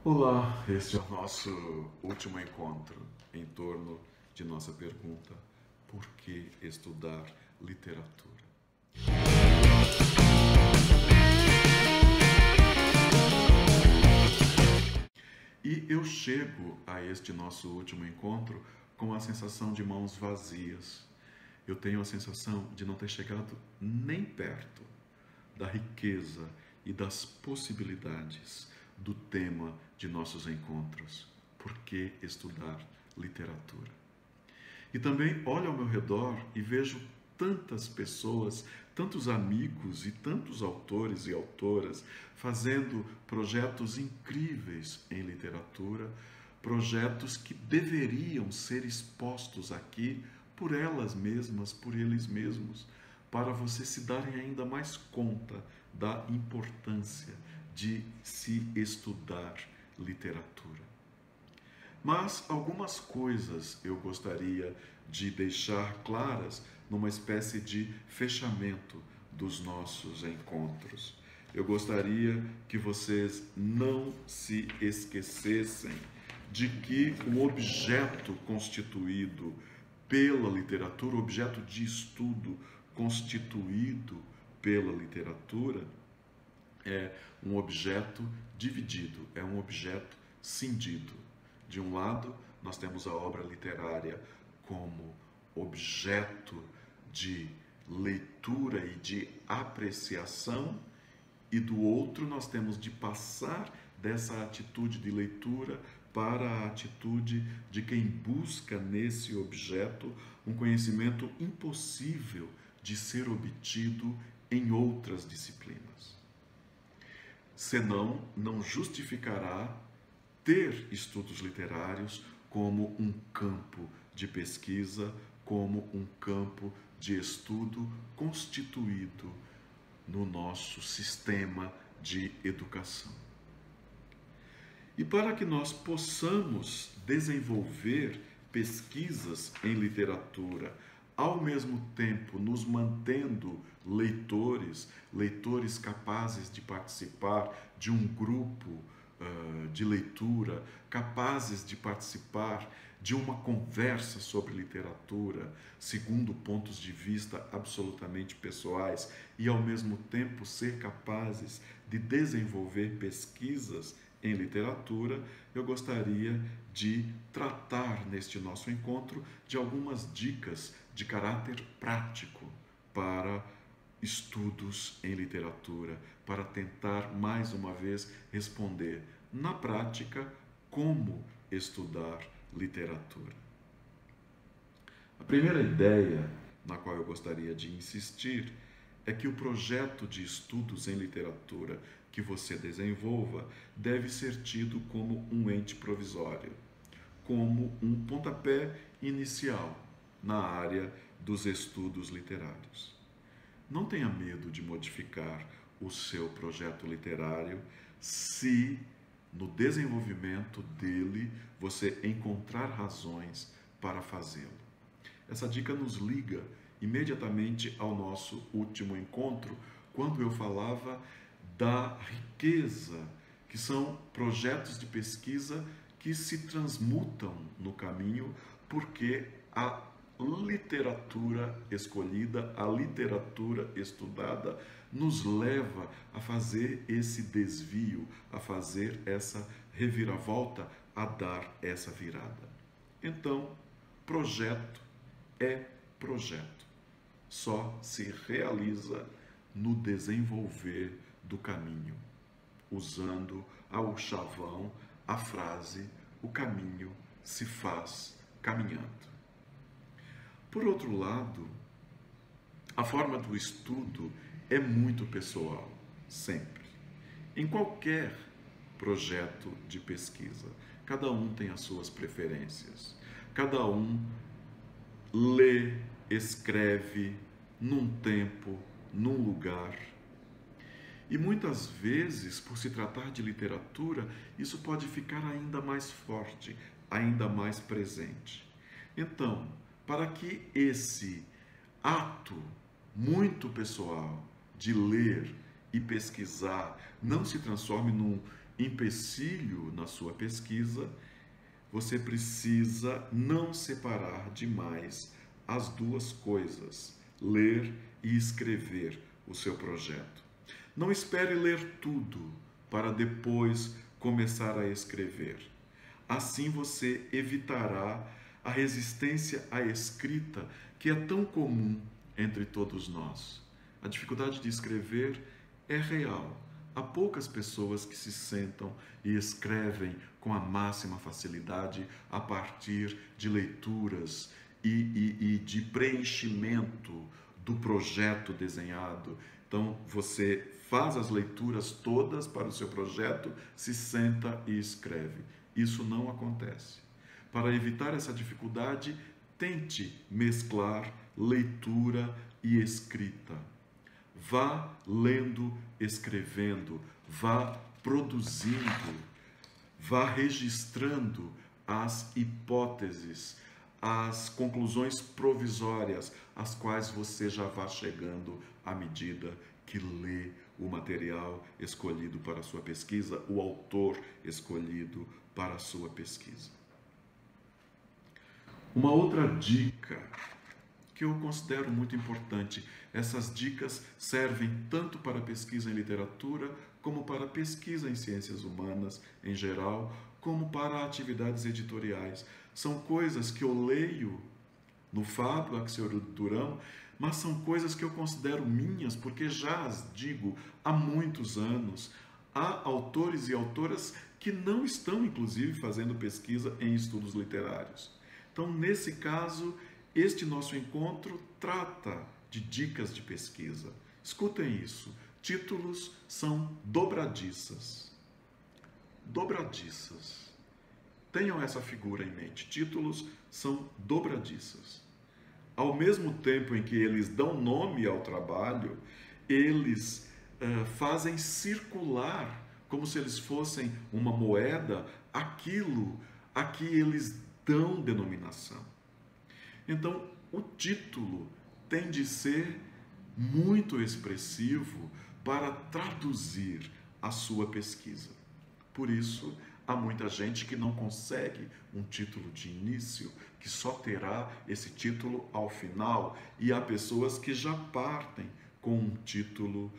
Olá, este é o nosso último encontro em torno de nossa pergunta: por que estudar literatura? E eu chego a este nosso último encontro com a sensação de mãos vazias. Eu tenho a sensação de não ter chegado nem perto da riqueza e das possibilidades do tema de nossos encontros. Por que estudar literatura? E também olho ao meu redor e vejo tantas pessoas, tantos amigos e tantos autores e autoras fazendo projetos incríveis em literatura, projetos que deveriam ser expostos aqui por elas mesmas, por eles mesmos, para vocês se darem ainda mais conta da importância de se estudar literatura. Mas algumas coisas eu gostaria de deixar claras numa espécie de fechamento dos nossos encontros. Eu gostaria que vocês não se esquecessem de que o objeto constituído pela literatura, o objeto de estudo constituído pela literatura, é um objeto dividido, é um objeto cindido. De um lado, nós temos a obra literária como objeto de leitura e de apreciação, e do outro, nós temos de passar dessa atitude de leitura para a atitude de quem busca nesse objeto um conhecimento impossível de ser obtido em outras disciplinas. Senão, não justificará ter estudos literários como um campo de pesquisa, como um campo de estudo constituído no nosso sistema de educação. E para que nós possamos desenvolver pesquisas em literatura, ao mesmo tempo nos mantendo leitores capazes de participar de um grupo de leitura, capazes de participar de uma conversa sobre literatura, segundo pontos de vista absolutamente pessoais, e ao mesmo tempo ser capazes de desenvolver pesquisas em literatura, eu gostaria de tratar neste nosso encontro de algumas dicas de caráter prático para estudos em literatura, para tentar mais uma vez responder na prática como estudar literatura. A primeira ideia na qual eu gostaria de insistir é que o projeto de estudos em literatura que você desenvolva deve ser tido como um ente provisório, como um pontapé inicial na área dos estudos literários. Não tenha medo de modificar o seu projeto literário se, no desenvolvimento dele, você encontrar razões para fazê-lo. Essa dica nos liga imediatamente ao nosso último encontro, quando eu falava da riqueza, que são projetos de pesquisa que se transmutam no caminho, porque a literatura escolhida, a literatura estudada, nos leva a fazer esse desvio, a fazer essa reviravolta, a dar essa virada. Então, projeto é projeto. Só se realiza no desenvolver do caminho, usando ao chavão a frase: o caminho se faz caminhando. Por outro lado, a forma do estudo é muito pessoal, sempre. Em qualquer projeto de pesquisa, cada um tem as suas preferências, cada um lê, escreve num tempo, num lugar. E muitas vezes, por se tratar de literatura, isso pode ficar ainda mais forte, ainda mais presente. Então, para que esse ato muito pessoal de ler e pesquisar não se transforme num empecilho na sua pesquisa, você precisa não separar demais as duas coisas, ler e escrever o seu projeto. Não espere ler tudo para depois começar a escrever. Assim você evitará a resistência à escrita que é tão comum entre todos nós. A dificuldade de escrever é real. Há poucas pessoas que se sentam e escrevem com a máxima facilidade a partir de leituras e de preenchimento do projeto desenhado. Então, você faz as leituras todas para o seu projeto, se senta e escreve. Isso não acontece. Para evitar essa dificuldade, tente mesclar leitura e escrita. Vá lendo, escrevendo, vá produzindo, vá registrando as hipóteses, as conclusões provisórias, às quais você já vá chegando à medida que lê o material escolhido para a sua pesquisa, o autor escolhido para a sua pesquisa. Uma outra dica que eu considero muito importante, essas dicas servem tanto para pesquisa em literatura, como para pesquisa em ciências humanas em geral, como para atividades editoriais. São coisas que eu leio no Fábula, Axiorio Durão, mas são coisas que eu considero minhas, porque já as digo há muitos anos. Há autores e autoras que não estão, inclusive, fazendo pesquisa em estudos literários. Então, nesse caso, este nosso encontro trata de dicas de pesquisa. Escutem isso. Títulos são dobradiças. Dobradiças. Tenham essa figura em mente. Títulos são dobradiças. Ao mesmo tempo em que eles dão nome ao trabalho, eles fazem circular, como se eles fossem uma moeda, aquilo a que eles dão denominação. Então, o título tem de ser muito expressivo para traduzir a sua pesquisa. Por isso, há muita gente que não consegue um título de início, que só terá esse título ao final, e há pessoas que já partem com um título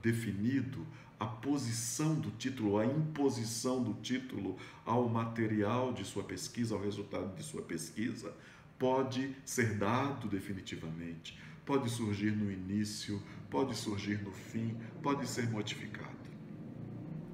definido. A posição do título, a imposição do título ao material de sua pesquisa, ao resultado de sua pesquisa, pode ser dado definitivamente, pode surgir no início, pode surgir no fim, pode ser modificado.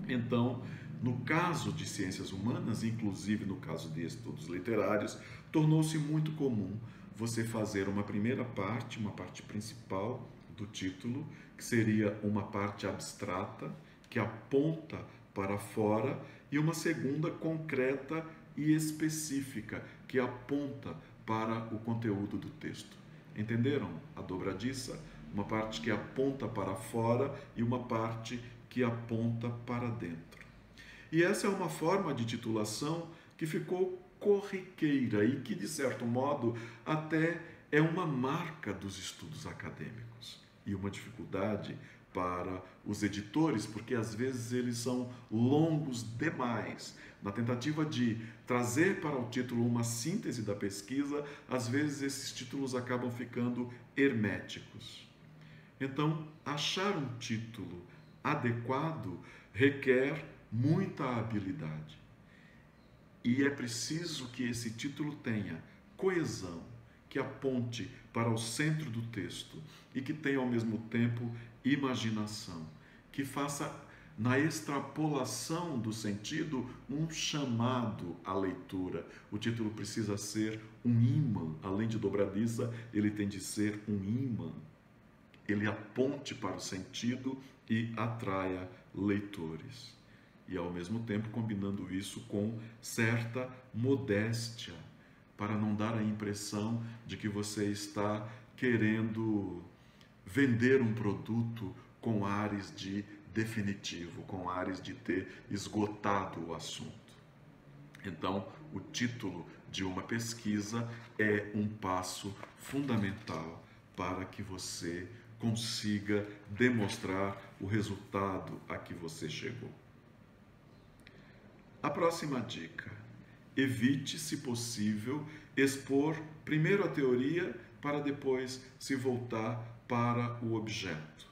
Então, no caso de ciências humanas, inclusive no caso de estudos literários, tornou-se muito comum você fazer uma primeira parte, uma parte principal do título, que seria uma parte abstrata, que aponta para fora, e uma segunda concreta e específica, que aponta para o conteúdo do texto. Entenderam a dobradiça? Uma parte que aponta para fora e uma parte que aponta para dentro. E essa é uma forma de titulação que ficou corriqueira e que, de certo modo, até é uma marca dos estudos acadêmicos. E uma dificuldade para os editores, porque às vezes eles são longos demais. Na tentativa de trazer para o título uma síntese da pesquisa, às vezes esses títulos acabam ficando herméticos. Então, achar um título adequado requer muita habilidade. E é preciso que esse título tenha coesão, que aponte para o centro do texto e que tenha ao mesmo tempo imaginação, que faça na extrapolação do sentido um chamado à leitura. O título precisa ser um ímã, além de dobradiça, ele tem de ser um ímã. Ele aponte para o sentido e atraia leitores. E ao mesmo tempo combinando isso com certa modéstia, para não dar a impressão de que você está querendo vender um produto com ares de definitivo, com ares de ter esgotado o assunto. Então, o título de uma pesquisa é um passo fundamental para que você consiga demonstrar o resultado a que você chegou. A próxima dica: evite, se possível, expor primeiro a teoria para depois se voltar para o objeto.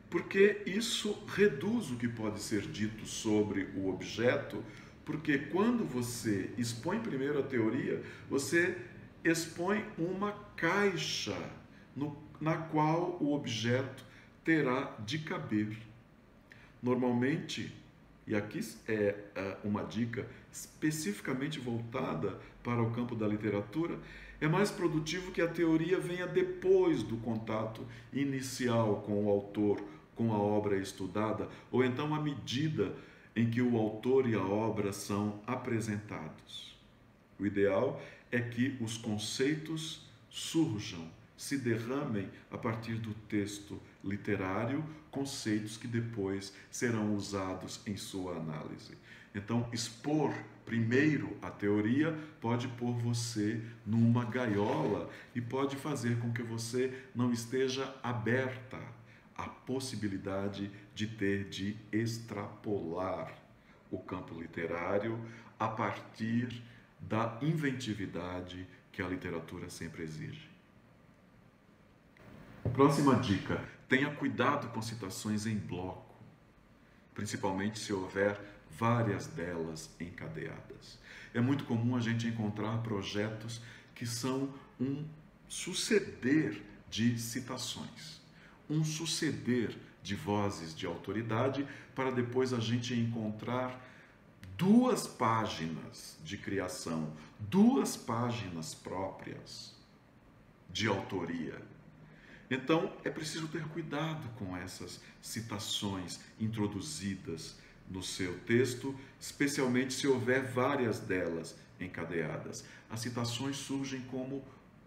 Porque isso reduz o que pode ser dito sobre o objeto, porque quando você expõe primeiro a teoria, você expõe uma caixa na qual o objeto terá de caber. Normalmente, e aqui é uma dica especificamente voltada para o campo da literatura, é mais produtivo que a teoria venha depois do contato inicial com o autor, com a obra estudada, ou então à medida em que o autor e a obra são apresentados. O ideal é que os conceitos surjam, se derramem a partir do texto literário, conceitos que depois serão usados em sua análise. Então, expor primeiro a teoria pode pôr você numa gaiola e pode fazer com que você não esteja aberta à possibilidade de ter de extrapolar o campo literário a partir da inventividade que a literatura sempre exige. Próxima dica: tenha cuidado com citações em bloco, principalmente se houver várias delas encadeadas. É muito comum a gente encontrar projetos que são um suceder de citações, um suceder de vozes de autoridade, para depois a gente encontrar 2 páginas de criação, 2 páginas próprias de autoria. Então, é preciso ter cuidado com essas citações introduzidas no seu texto, especialmente se houver várias delas encadeadas. As citações surgem como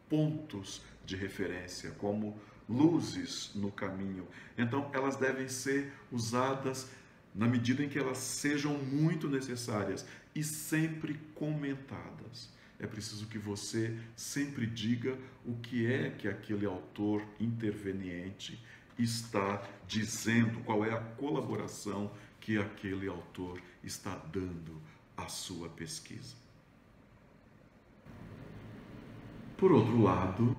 pontos de referência, como luzes no caminho. Então, elas devem ser usadas na medida em que elas sejam muito necessárias e sempre comentadas. É preciso que você sempre diga o que é que aquele autor interveniente está dizendo, qual é a colaboração que aquele autor está dando à sua pesquisa. Por outro lado,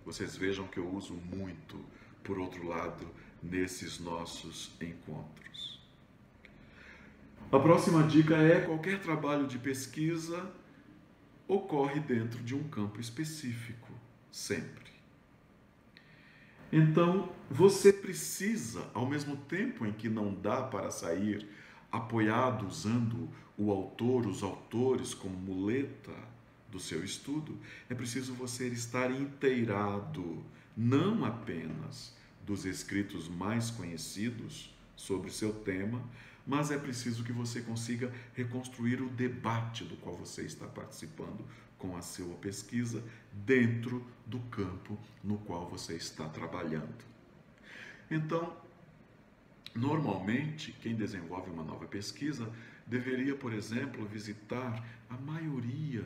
vocês vejam que eu uso muito por outro lado nesses nossos encontros. A próxima dica é: qualquer trabalho de pesquisa ocorre dentro de um campo específico, sempre. Então, você precisa, ao mesmo tempo em que não dá para sair apoiado usando o autor, os autores como muleta do seu estudo, é preciso você estar inteirado, não apenas dos escritos mais conhecidos sobre seu tema, mas é preciso que você consiga reconstruir o debate do qual você está participando com a sua pesquisa dentro do campo no qual você está trabalhando. Então, normalmente, quem desenvolve uma nova pesquisa deveria, por exemplo, visitar a maioria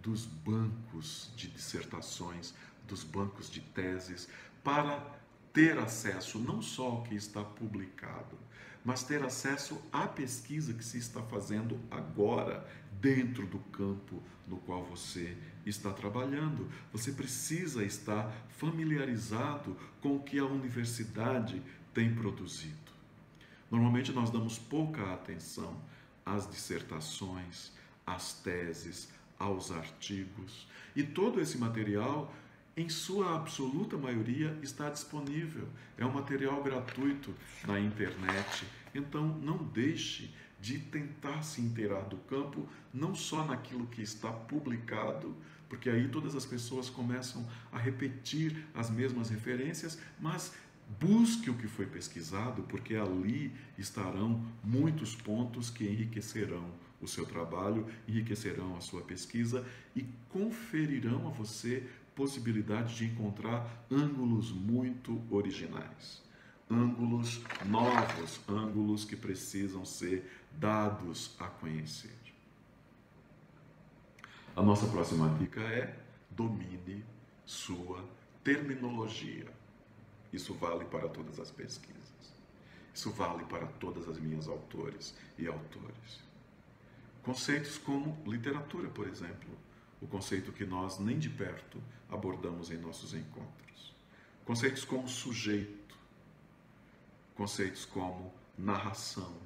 dos bancos de dissertações, dos bancos de teses, para ter acesso não só ao que está publicado, mas ter acesso à pesquisa que se está fazendo agora dentro do campo no qual você está trabalhando. Você precisa estar familiarizado com o que a universidade tem produzido. Normalmente nós damos pouca atenção às dissertações, às teses, aos artigos, e todo esse material, em sua absoluta maioria, está disponível. É um material gratuito na internet. Então, não deixe de tentar se inteirar do campo, não só naquilo que está publicado, porque aí todas as pessoas começam a repetir as mesmas referências, mas busque o que foi pesquisado, porque ali estarão muitos pontos que enriquecerão o seu trabalho, enriquecerão a sua pesquisa e conferirão a você possibilidade de encontrar ângulos muito originais, ângulos novos, ângulos que precisam ser dados a conhecer. A nossa próxima dica é: domine sua terminologia. Isso vale para todas as pesquisas. Isso vale para todas as minhas autores e autores. Conceitos como literatura, por exemplo, o conceito que nós nem de perto abordamos em nossos encontros. Conceitos como sujeito, conceitos como narração,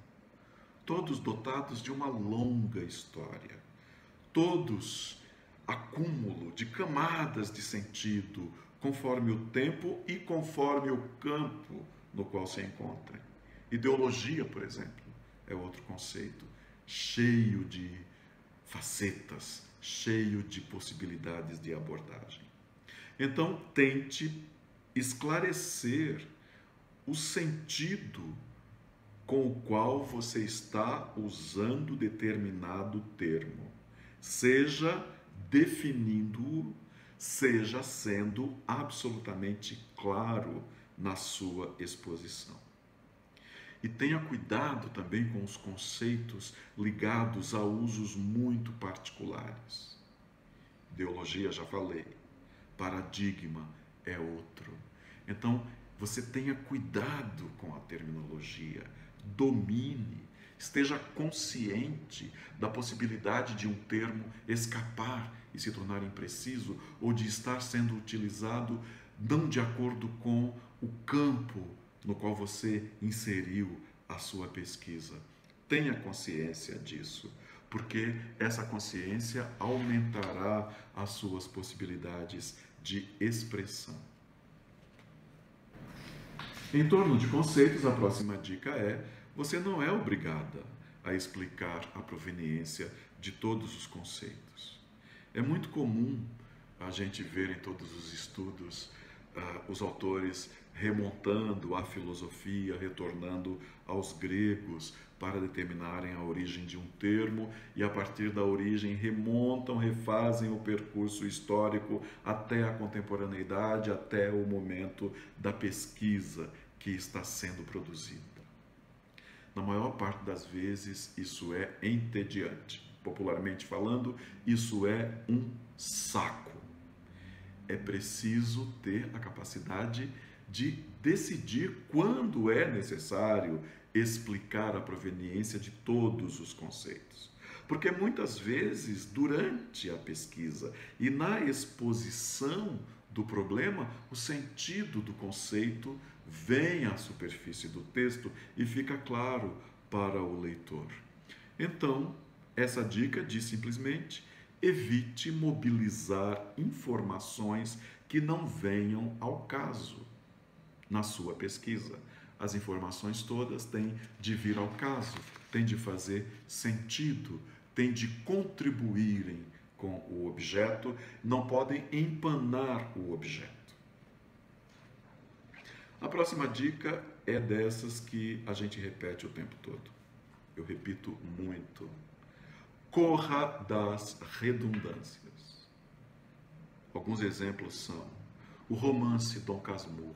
todos dotados de uma longa história, todos acúmulo de camadas de sentido, conforme o tempo e conforme o campo no qual se encontrem. Ideologia, por exemplo, é outro conceito, cheio de facetas, cheio de possibilidades de abordagem. Então, tente esclarecer o sentido com o qual você está usando determinado termo, seja definindo-o, seja sendo absolutamente claro na sua exposição. E tenha cuidado também com os conceitos ligados a usos muito particulares. Ideologia, já falei. Paradigma é outro. Então, você tenha cuidado com a terminologia, domine, esteja consciente da possibilidade de um termo escapar e se tornar impreciso, ou de estar sendo utilizado não de acordo com o campo no qual você inseriu a sua pesquisa. Tenha consciência disso, porque essa consciência aumentará as suas possibilidades de expressão. Em torno de conceitos, a próxima dica é: você não é obrigada a explicar a proveniência de todos os conceitos. É muito comum a gente ver em todos os estudos os autores remontando à filosofia, retornando aos gregos para determinarem a origem de um termo e, a partir da origem, remontam, refazem o percurso histórico até a contemporaneidade, até o momento da pesquisa que está sendo produzida. Na maior parte das vezes, isso é entediante. Popularmente falando, isso é um saco. É preciso ter a capacidade de decidir quando é necessário explicar a proveniência de todos os conceitos. Porque muitas vezes, durante a pesquisa e na exposição do problema, o sentido do conceito vem à superfície do texto e fica claro para o leitor. Então, essa dica diz simplesmente: evite mobilizar informações que não venham ao caso na sua pesquisa. As informações todas têm de vir ao caso, têm de fazer sentido, têm de contribuírem com o objeto, não podem empanar o objeto. A próxima dica é dessas que a gente repete o tempo todo. Eu repito muito. Corra das redundâncias. Alguns exemplos são o romance Dom Casmurro,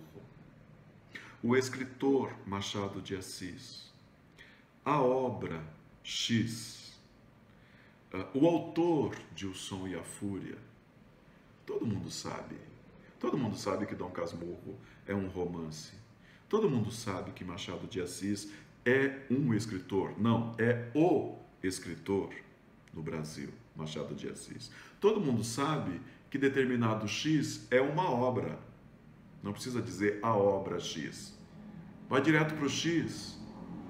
o escritor Machado de Assis, a obra X, o autor de O Som e a Fúria. Todo mundo sabe que Dom Casmurro é um romance. Todo mundo sabe que Machado de Assis é um escritor. Não, é o escritor no Brasil, Machado de Assis. Todo mundo sabe que determinado X é uma obra. Não precisa dizer a obra X. Vai direto para o X.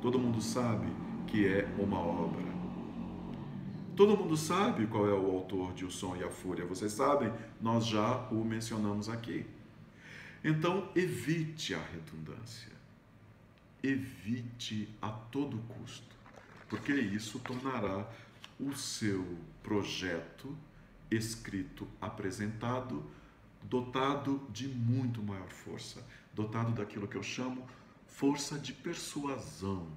Todo mundo sabe que é uma obra. Todo mundo sabe qual é o autor de O Som e a Fúria. Vocês sabem, nós já o mencionamos aqui. Então, evite a redundância. Evite a todo custo, porque isso tornará o seu projeto escrito, apresentado, dotado de muito maior força, dotado daquilo que eu chamo força de persuasão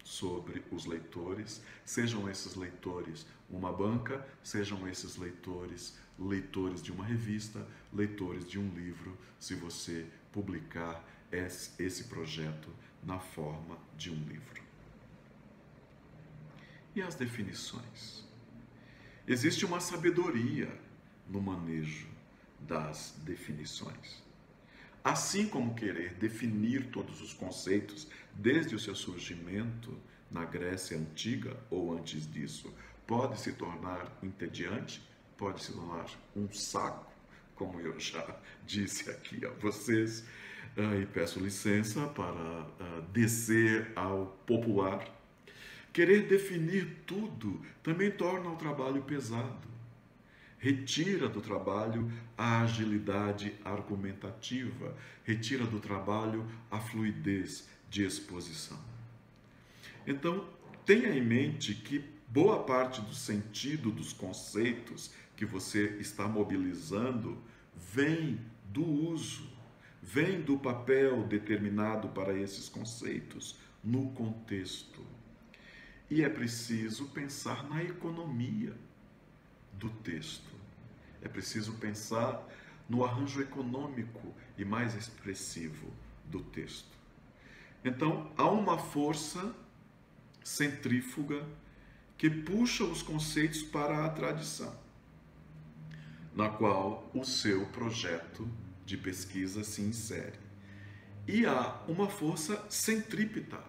sobre os leitores, sejam esses leitores uma banca, sejam esses leitores de uma revista, leitores de um livro, se você publicar esse projeto na forma de um livro. E as definições? Existe uma sabedoria no manejo das definições. assim como querer definir todos os conceitos desde o seu surgimento na Grécia Antiga ou antes disso, pode se tornar entediante, pode se tornar um saco, como eu já disse aqui a vocês, e peço licença para descer ao popular. Querer definir tudo também torna o trabalho pesado. Retira do trabalho a agilidade argumentativa, retira do trabalho a fluidez de exposição. Então, tenha em mente que boa parte do sentido dos conceitos que você está mobilizando vem do uso, vem do papel determinado para esses conceitos no contexto. E é preciso pensar na economia do texto. É preciso pensar no arranjo econômico e mais expressivo do texto. Então, há uma força centrífuga que puxa os conceitos para a tradição, na qual o seu projeto de pesquisa se insere. E há uma força centrípeta,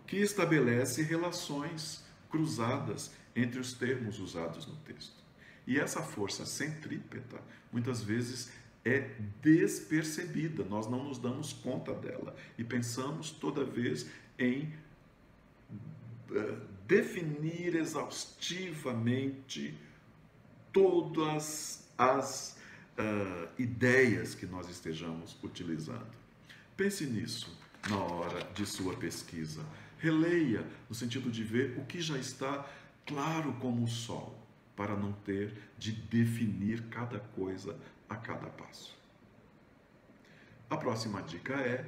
que estabelece relações cruzadas entre os termos usados no texto. E essa força centrípeta, muitas vezes, é despercebida, nós não nos damos conta dela e pensamos toda vez em definir exaustivamente todas as ideias que nós estejamos utilizando. Pense nisso na hora de sua pesquisa. Releia no sentido de ver o que já está claro como o sol, para não ter de definir cada coisa a cada passo. A próxima dica é: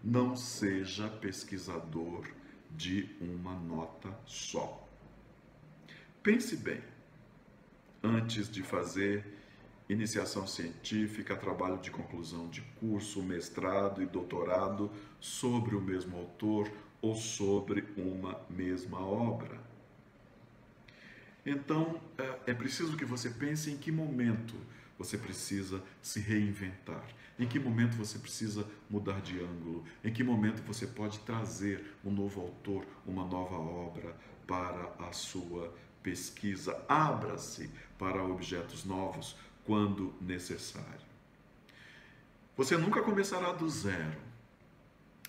não seja pesquisador de uma nota só. Pense bem, antes de fazer iniciação científica, trabalho de conclusão de curso, mestrado e doutorado sobre o mesmo autor ou sobre uma mesma obra. Então, é preciso que você pense em que momento você precisa se reinventar, em que momento você precisa mudar de ângulo, em que momento você pode trazer um novo autor, uma nova obra para a sua pesquisa. Abra-se para objetos novos quando necessário. Você nunca começará do zero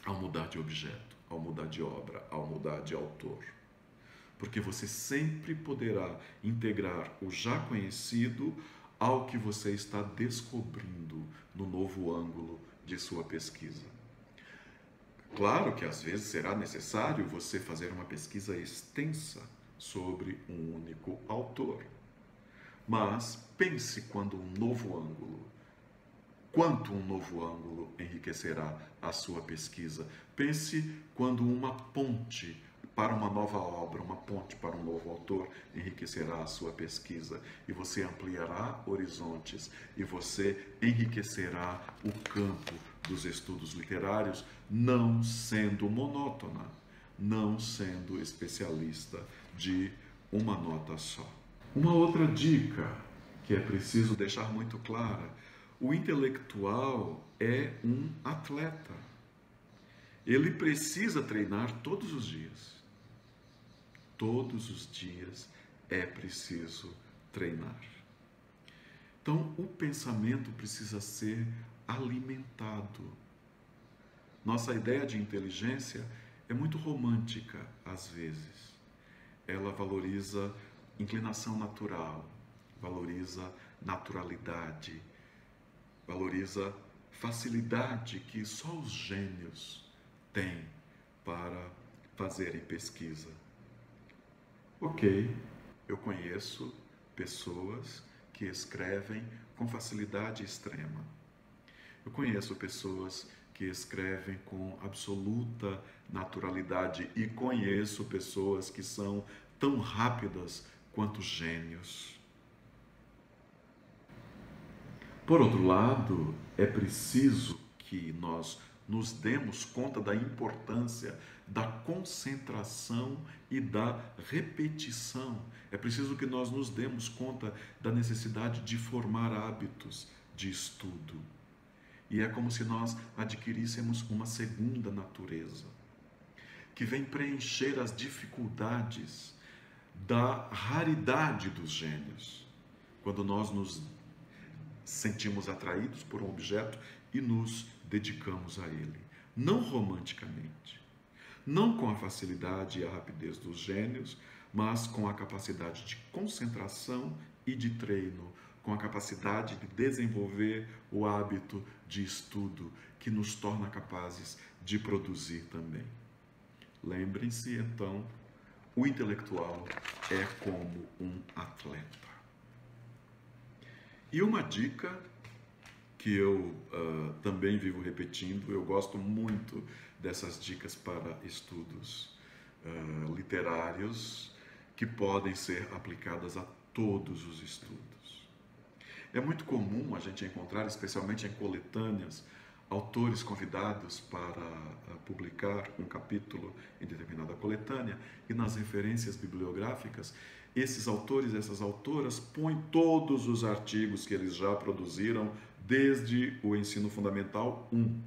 ao mudar de objeto, ao mudar de obra, ao mudar de autor. Porque você sempre poderá integrar o já conhecido ao que você está descobrindo no novo ângulo de sua pesquisa. Claro que às vezes será necessário você fazer uma pesquisa extensa sobre um único autor. Mas pense quanto um novo ângulo enriquecerá a sua pesquisa. Pense quando uma ponte para uma nova obra, uma ponte para um novo autor enriquecerá a sua pesquisa, e você ampliará horizontes e você enriquecerá o campo dos estudos literários, não sendo monótona, não sendo especialista de uma nota só. Uma outra dica que é preciso deixar muito clara: o intelectual é um atleta. Ele precisa treinar todos os dias. Todos os dias é preciso treinar. Então, o pensamento precisa ser alimentado. Nossa ideia de inteligência é muito romântica, às vezes. Ela valoriza inclinação natural, valoriza naturalidade, valoriza facilidade que só os gênios têm para fazerem pesquisa. Ok, eu conheço pessoas que escrevem com facilidade extrema. Eu conheço pessoas que escrevem com absoluta naturalidade e conheço pessoas que são tão rápidas quanto gênios. Por outro lado, é preciso que nós nos demos conta da importância da concentração e da repetição. É preciso que nós nos demos conta da necessidade de formar hábitos de estudo. E é como se nós adquiríssemos uma segunda natureza, que vem preencher as dificuldades da raridade dos gênios. Quando nós nos sentimos atraídos por um objeto e nos dedicamos a ele. Não romanticamente, não com a facilidade e a rapidez dos gênios, mas com a capacidade de concentração e de treino, com a capacidade de desenvolver o hábito de estudo que nos torna capazes de produzir também. Lembrem-se, então, o intelectual é como um atleta. E uma dica que eu também vivo repetindo, eu gosto muito dessas dicas para estudos literários que podem ser aplicadas a todos os estudos. É muito comum a gente encontrar, especialmente em coletâneas, autores convidados para publicar um capítulo em determinada coletânea, e nas referências bibliográficas, esses autores e essas autoras põem todos os artigos que eles já produziram desde o ensino fundamental 1.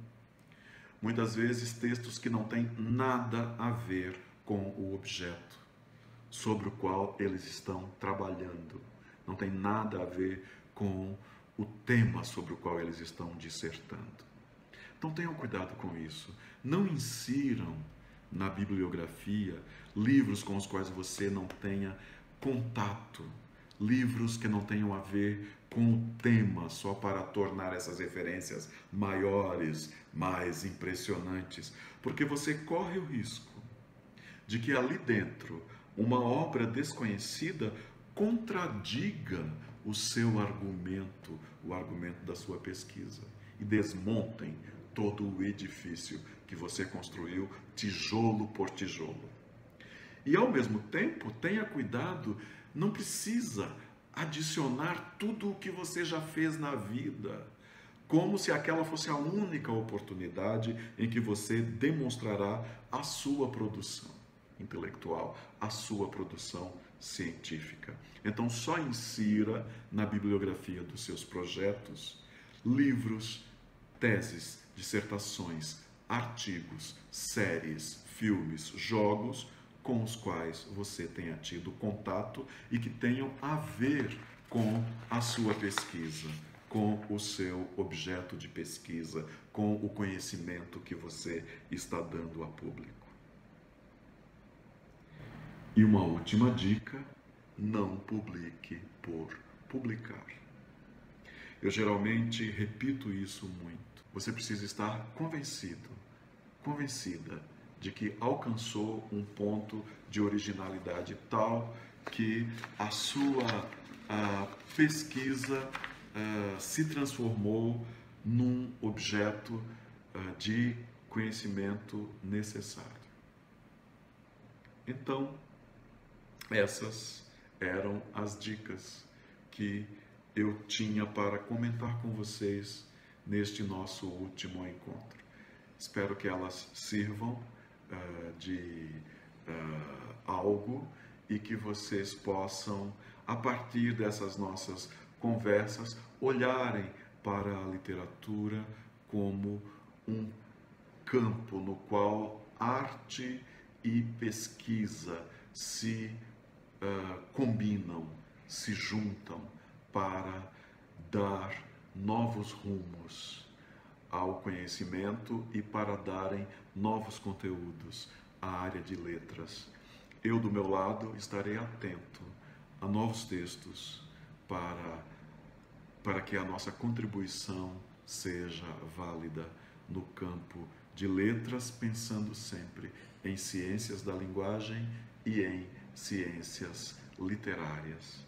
Muitas vezes textos que não têm nada a ver com o objeto sobre o qual eles estão trabalhando. Não tem nada a ver com o tema sobre o qual eles estão dissertando. Então tenham cuidado com isso. Não insiram na bibliografia livros com os quais você não tenha contato, livros que não tenham a ver com o tema, só para tornar essas referências maiores, mais impressionantes, porque você corre o risco de que ali dentro uma obra desconhecida contradiga o seu argumento, o argumento da sua pesquisa, e desmontem todo o edifício que você construiu, tijolo por tijolo. E ao mesmo tempo, tenha cuidado, não precisa adicionar tudo o que você já fez na vida, como se aquela fosse a única oportunidade em que você demonstrará a sua produção intelectual, a sua produção científica. Então, só insira na bibliografia dos seus projetos livros, teses, dissertações, artigos, séries, filmes, jogos com os quais você tenha tido contato e que tenham a ver com a sua pesquisa, com o seu objeto de pesquisa, com o conhecimento que você está dando a público. E uma última dica: não publique por publicar. Eu geralmente repito isso muito. Você precisa estar convencido, convencida de que alcançou um ponto de originalidade tal que a sua pesquisa se transformou num objeto de conhecimento necessário. Então, essas eram as dicas que eu tinha para comentar com vocês neste nosso último encontro. Espero que elas sirvam de algo e que vocês possam, a partir dessas nossas conversas, olharem para a literatura como um campo no qual arte e pesquisa se combinam, se juntam para dar novos rumos ao conhecimento e para darem novos conteúdos à área de letras. Eu, do meu lado, estarei atento a novos textos para que a nossa contribuição seja válida no campo de letras, pensando sempre em ciências da linguagem e em ciências literárias.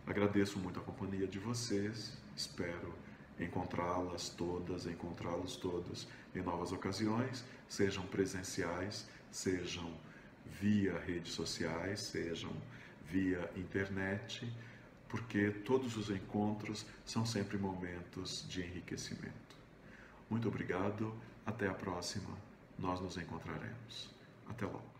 Agradeço muito a companhia de vocês, espero encontrá-los todos em novas ocasiões, sejam presenciais, sejam via redes sociais, sejam via internet, porque todos os encontros são sempre momentos de enriquecimento. Muito obrigado, até a próxima, nós nos encontraremos. Até logo.